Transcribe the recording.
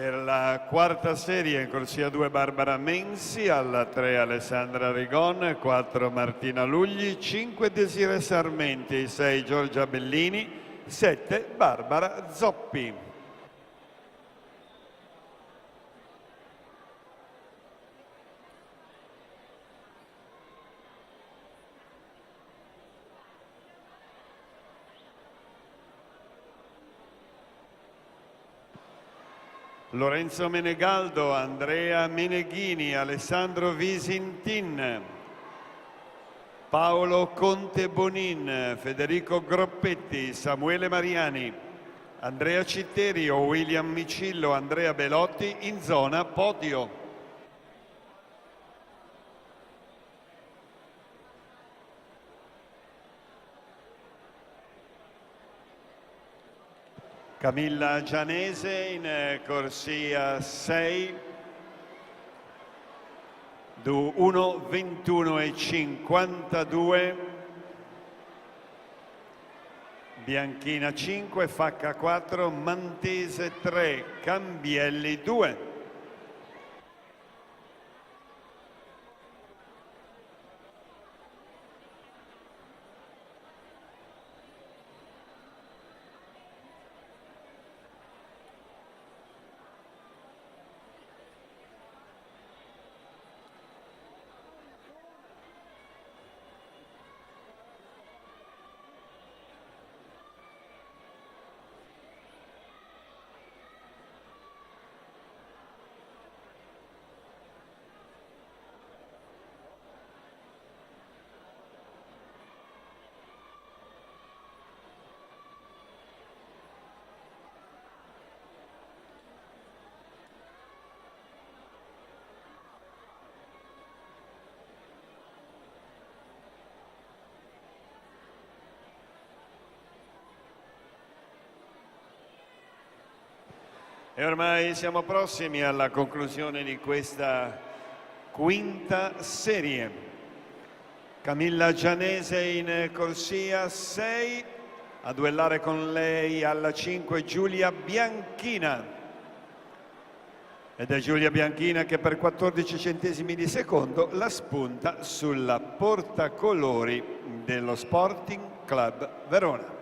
Per la quarta serie in corsia 2 Barbara Mensi, alla 3 Alessandra Rigon, 4 Martina Lugli, 5 Desiree Sarmenti, 6 Giorgia Bellini, 7 Barbara Zoppi. Lorenzo Menegaldo, Andrea Meneghini, Alessandro Visintin, Paolo Conte Bonin, Federico Groppetti, Samuele Mariani, Andrea Citterio, William Micillo, Andrea Belotti in zona podio. Camilla Gianese in corsia 6, 1:21:52, Bianchina 5, Facca 4, Mantese 3, Cambielli 2. E ormai siamo prossimi alla conclusione di questa quinta serie. Camilla Gianese in corsia 6, a duellare con lei alla 5 Giulia Bianchina. Ed è Giulia Bianchina che per 14 centesimi di secondo la spunta sulla portacolori dello Sporting Club Verona.